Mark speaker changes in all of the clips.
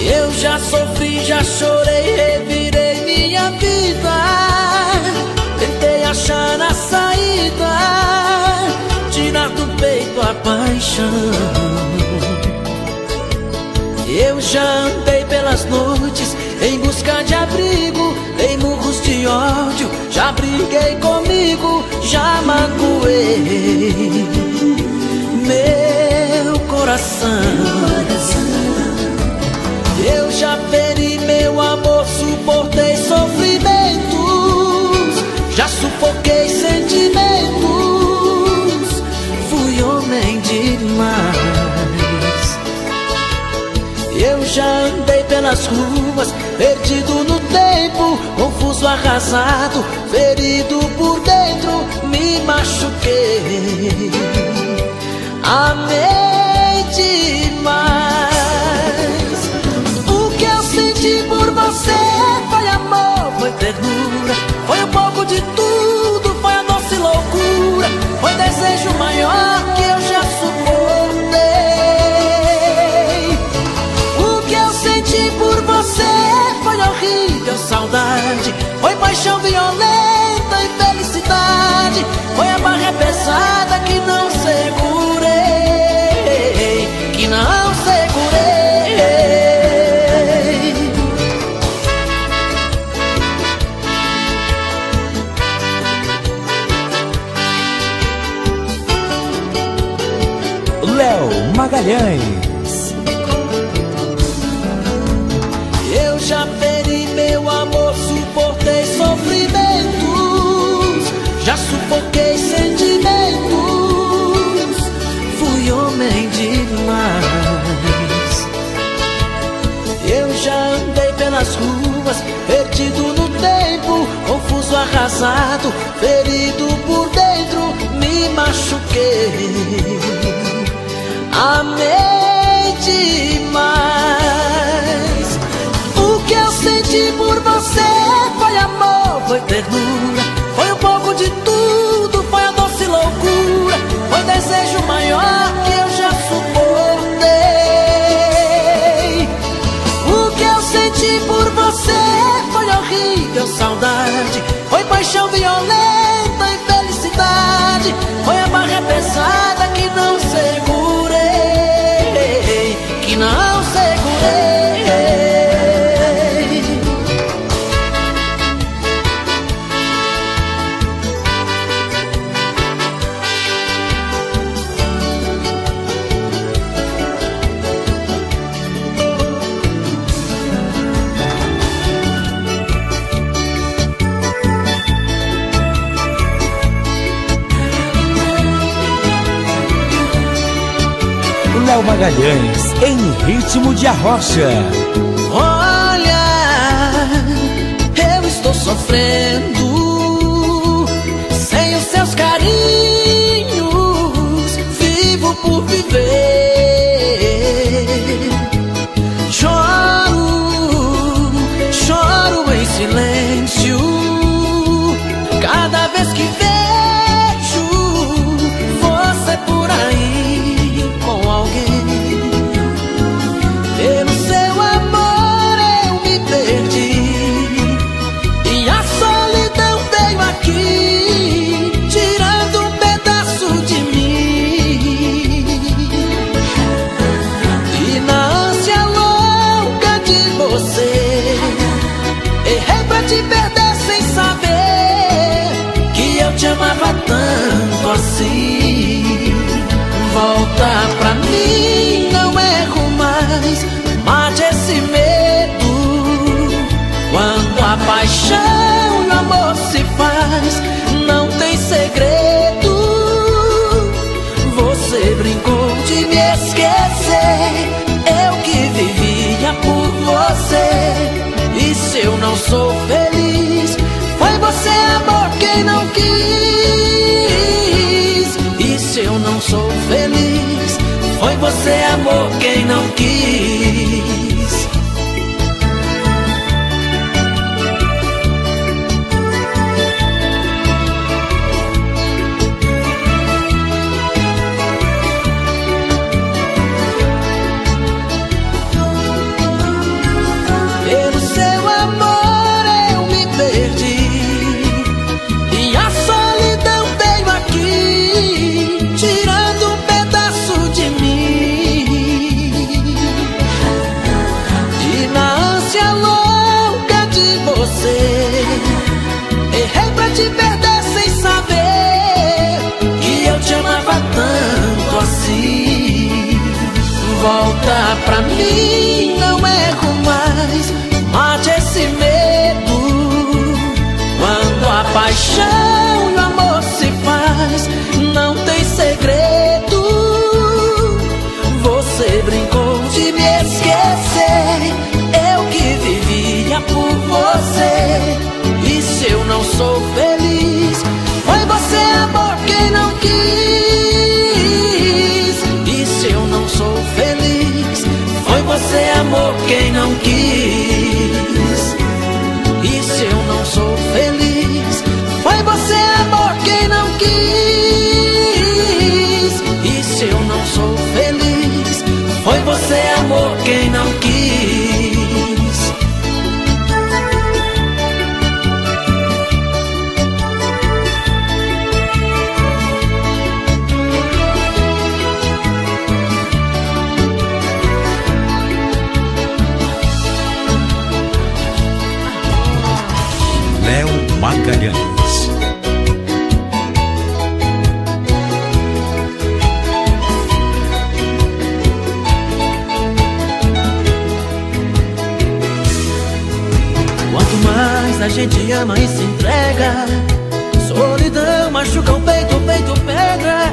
Speaker 1: Eu já sofri, já chorei, revirei minha vida. Tentei achar a saída, tirar do peito a paixão. Eu já andei pelas noites em busca de abrigo, dei murros de ódio, já briguei comigo, já magoei meu coração. Eu já feri meu amor, suportei sofrimentos, já sufoquei sentimentos, fui homem demais. Eu já andei pelas ruas, perdido no tempo, confuso, arrasado, ferido por dentro, me machuquei, amei demais. O que eu senti por você foi amor, foi ternura, foi um pouco de tudo, foi a doce loucura, foi desejo maior que eu já suportei. O que eu senti por você foi horrível saudade, foi paixão violenta e felicidade, foi a barra pesada que não segurei, que não segurei.
Speaker 2: Léo Magalhães.
Speaker 1: Eu já feri meu amor, suportei sofrimentos, já sufoquei sentimentos, fui homem demais. Eu já andei pelas ruas, perdido no tempo, confuso, arrasado, ferido por dentro, me machuquei, amei demais. O que eu senti por você foi amor, foi ternura, foi um pouco de tudo, foi a doce loucura, foi desejo maior que eu já suportei. O que eu senti por você foi horrível saudade, foi paixão violenta e felicidade, foi a barra pesada que não segurei, que não segurei.
Speaker 2: Léo Magalhães, em ritmo de arrocha.
Speaker 1: Olha, eu estou sofrendo sem os seus carinhos, vivo por viver. Choro, choro em silêncio, cada vez que vejo você por aí com alguém. Pelo seu amor eu me perdi e a solidão veio aqui, tirando um pedaço de mim. E na ânsia louca de você, errei pra te perder sem saber que eu te amava tanto assim. Volta pra mim, não erro mais, mate esse medo. Quando a paixão e o amor se faz, não tem segredo. Você brincou de me esquecer, eu que vivia por você. E se eu não sou feliz, foi você, amor, quem não quis. E se eu não sou feliz, foi você, amor, quem não quis. mim, não erro mais. Mate esse medo. Quando a paixão e o amor se faz, não tem segredo. Você brincou de me esquecer, eu que vivia por você. E se eu não sou feliz, foi você, amor, quem não quis. E se eu não sou feliz, foi você, amor, quem não quis. E se eu não sou feliz, foi você, amor, quem não quis. E se eu não sou feliz, foi você, amor, quem não quis.
Speaker 2: Léo Magalhães.
Speaker 1: Quanto mais a gente ama e se entrega, solidão machuca o peito, o peito pedra.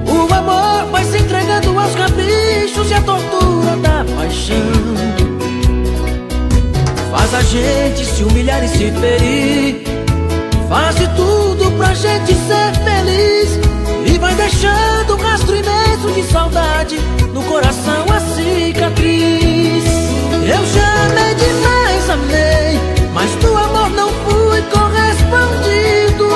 Speaker 1: O amor vai se entregando aos caprichos e a tortura da paixão. Faz a gente se humilhar e se ferir, faz de tudo pra gente ser feliz. E vai deixando um rastro imenso de saudade no coração, a cicatriz. Eu já amei demais, amei, mas do amor não fui correspondido.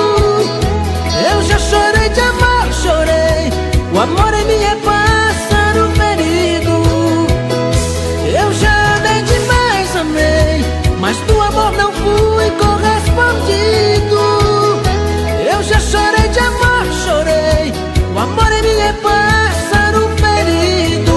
Speaker 1: Eu já chorei de amor, chorei, o amor em mim é pássaro ferido. Eu já amei demais, amei, mas do amor não fui correspondido. Eu já chorei de amor, chorei, o amor em mim é pássaro ferido.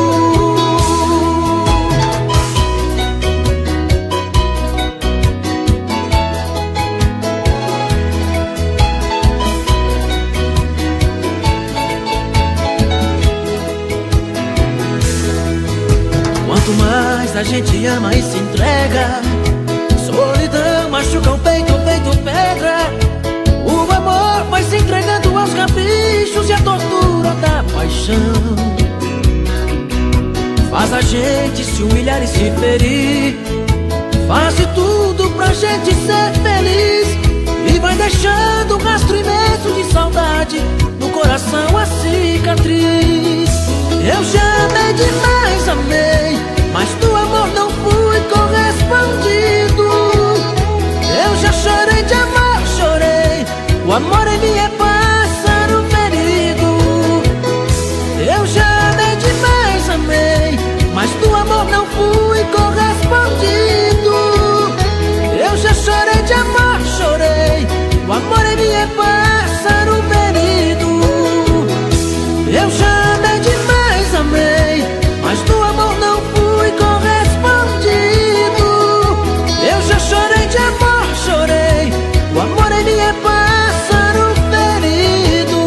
Speaker 1: Quanto mais a gente ama e se entrega, solidão machuca o peito pedra. O amor vai se entregando aos caprichos e a tortura da paixão. Faz a gente se humilhar e se ferir, faz de tudo pra gente ser feliz. E vai deixando um rastro imenso de saudade no coração, a cicatriz. Eu já amei demais, amei, mas do amor não fui correspondido. Eu já chorei de amor, chorei, o amor em mim é pássaro ferido. Eu já amei demais, amei, mas do amor não fui correspondido. Eu já chorei de amor, chorei, o amor em mim é pássaro ferido. Eu já amei demais, amei, mas do amor não fui correspondido. Eu já chorei de amor, chorei, o amor em mim é pássaro ferido.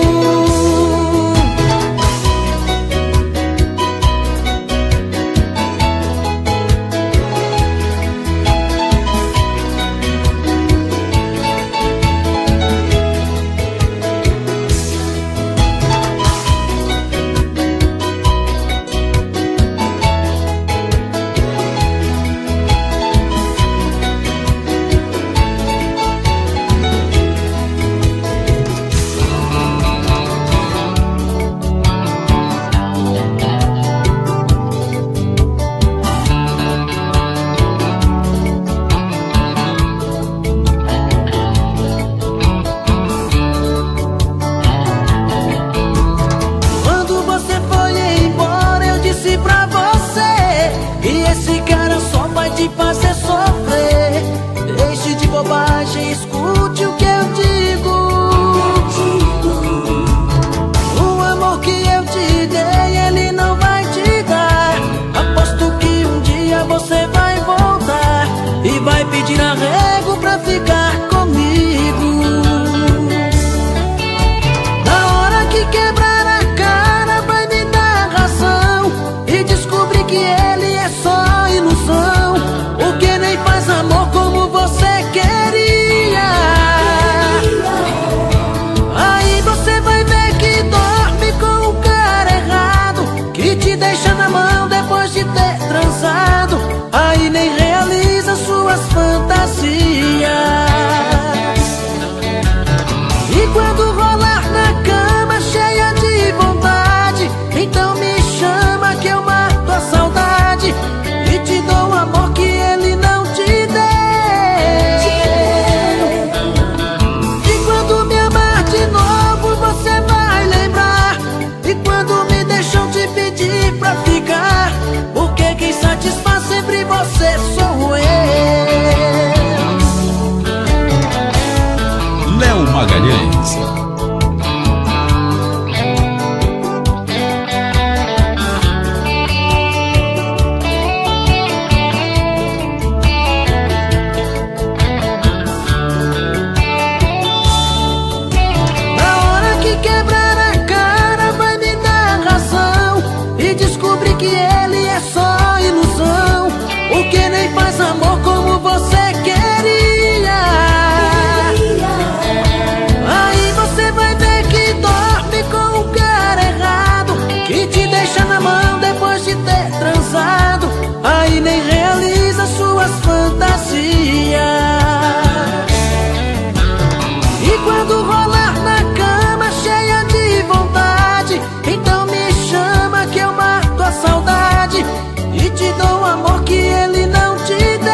Speaker 1: você sou eu.
Speaker 2: Léo Magalhães.
Speaker 1: Que ele é só ilusão, porque nem faz amor como você queria. Aí você vai ver que dorme com o cara errado, que te deixa na mão depois de ter transado. Aí nem realiza suas fantasias. E quando rolar na cama cheia de vontade, então me chama que eu mato a saudade e te dou um amor que ele não te deu.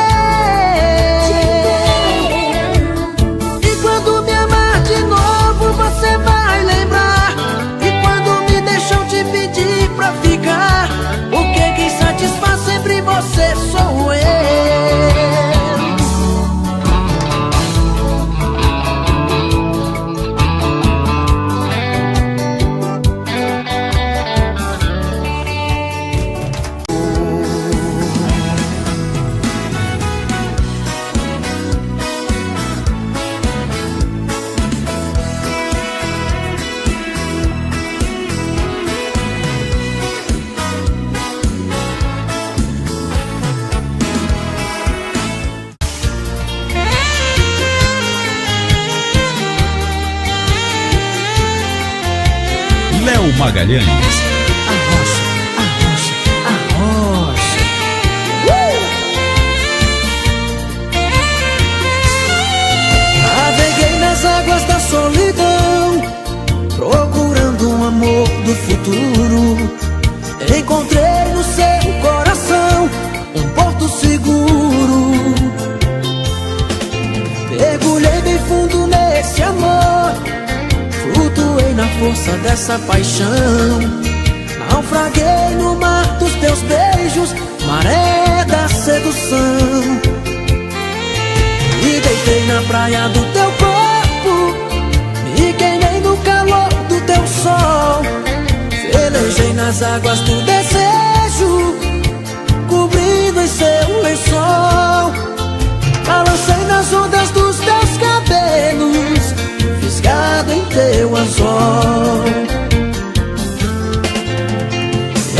Speaker 1: E quando me amar de novo você vai lembrar, e quando me deixam te pedir pra ficar, porque quem satisfaz sempre você sou eu.
Speaker 2: Léo Magalhães.
Speaker 1: Arrocha, arrocha, arrocha. Naveguei nas águas da solidão, procurando um amor do futuro. Encontrei no seu coração um porto seguro. Mergulhei bem fundo nesse amor, flutuei na força dessa paixão. Naufraguei no mar dos teus beijos, maré da sedução. Me deitei na praia do teu corpo, me queimei no calor do teu sol. Velejei nas águas do desejo, cobrindo em seu lençol. Balancei nas ondas dos teus cabelos, fisgado em teu anzol.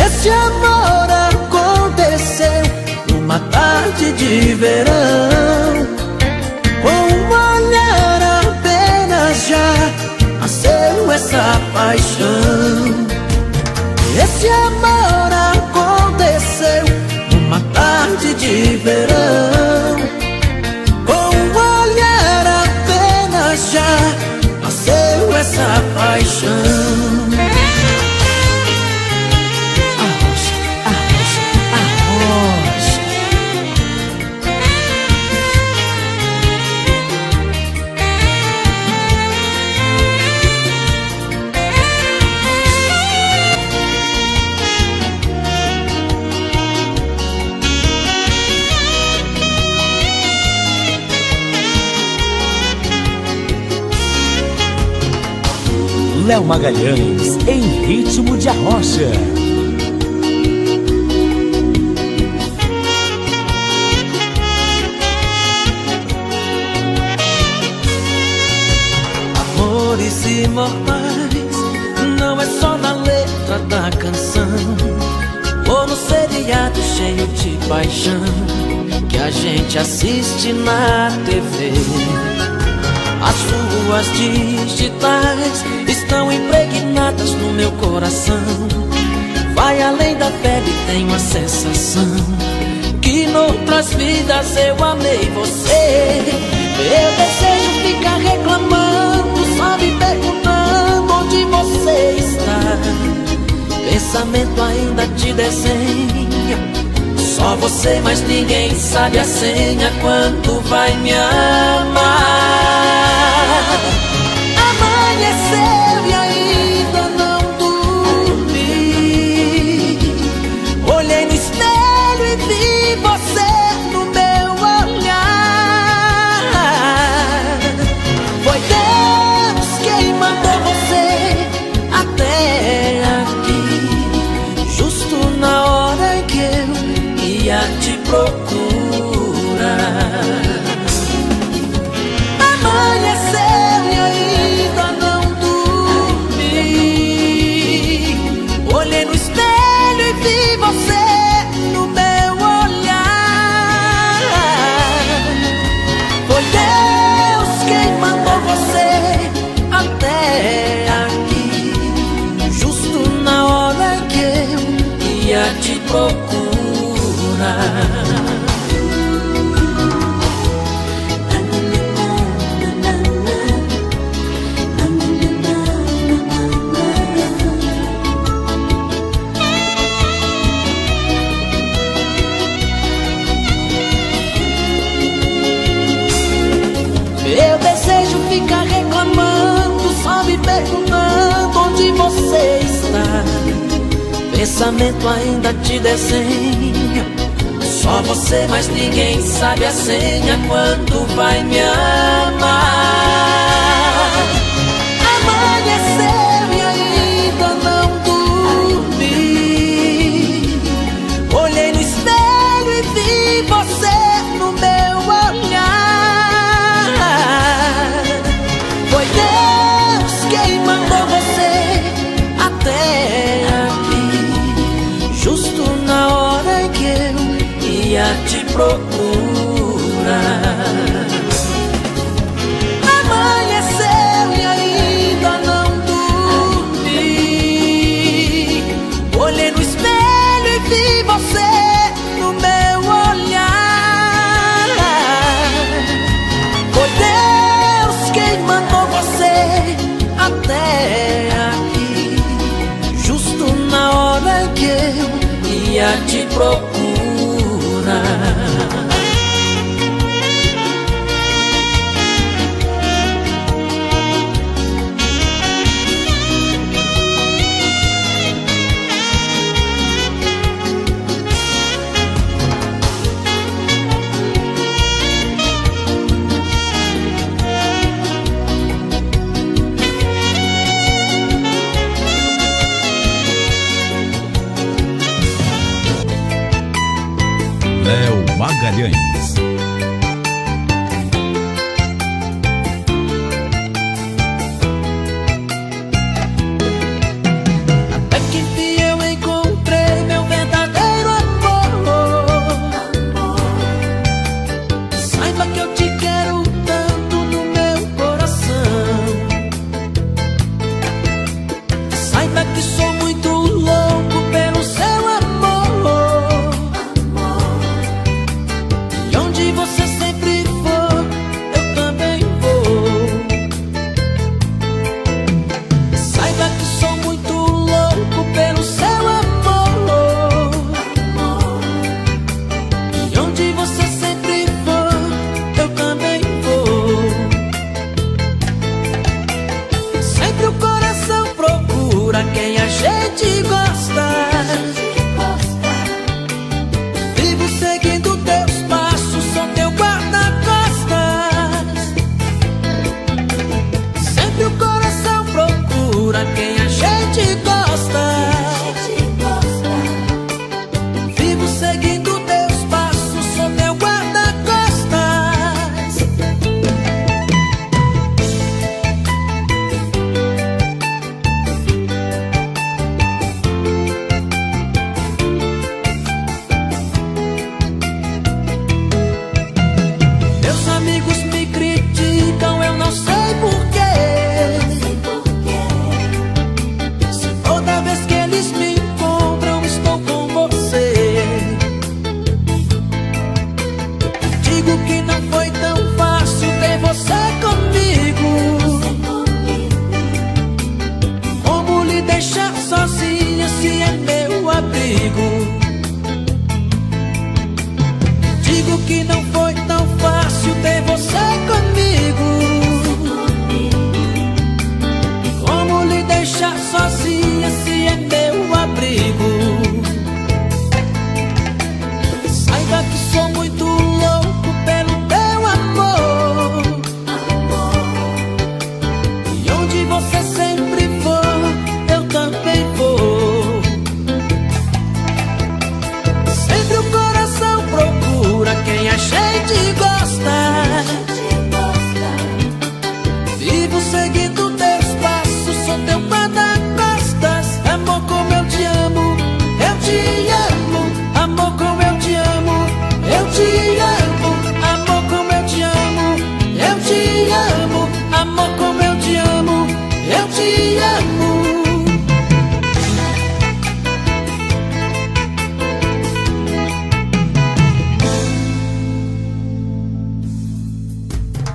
Speaker 1: Esse amor aconteceu numa tarde de verão. Com um olhar apenas já nasceu essa paixão. Esse amor aconteceu numa tarde de verão. Com um olhar apenas já nasceu essa paixão. Arrocha, arrocha, arrocha.
Speaker 2: Léo Magalhães em ritmo de arrocha.
Speaker 1: Amores imortais não é só na letra da canção, ou no seriado cheio de paixão que a gente assiste na TV. As suas digitais estão impregnadas no meu coração. Vai além da pele, tenho a sensação que noutras vidas eu amei você. Meu desejo fica reclamando, só me perguntando onde você está. Pensamento ainda te desenha, só você, mas ninguém sabe a senha. Quanto vai me amar? Amanheceu e ainda não dormi. Olhei no espelho e vi você. pensamento ainda te desenha. Só você, mas ninguém sabe a senha. Quando vai me amar? Amanheceu e ainda não dormi. Olhei no espelho e vi você no meu olhar. Foi Deus quem mandou você até aqui, justo na hora em que eu ia te procurar. Amanheceu e ainda não dormi. Olhei no espelho e vi você no meu olhar. Foi Deus quem mandou você até aqui, justo na hora em que eu ia te procurar.
Speaker 2: Léo Magalhães.
Speaker 1: Até que enfim eu encontrei meu verdadeiro amor. Saiba que eu te quero tanto no meu coração. Saiba que sou muito louco pelo seu amor. E onde você sempre for, eu também vou. Saiba que sou muito louco pelo seu amor. E onde você sempre for, eu também vou. Sempre o coração procura quem a gente gosta. Vivo seguindo teus passos, sou teu guarda-costas. Sempre o coração procura quem a gente gosta. Vivo seguindo teus passos, sou teu guarda-costas. Meus amigos me criticam, eu não sei porquê. Se toda vez que eles me encontram, estou com você. Digo que não foi tão fácil ter você comigo. Como lhe deixar sozinha se é meu abrigo? Digo que não foi tão fácil ter você comigo. Como lhe deixar sozinha se é meu abrigo? Saiba que sou muito louco pelo teu amor. E onde você sempre for, eu também vou. Sempre o coração procura quem a gente gosta. Vivo seguindo teus passos, sou teu guarda-costas. Amor, como eu te amo, eu te amo. Amor, como eu te amo, eu te amo. Amor, como eu te amo, eu te amo. Amor, como eu te amo, eu te amo.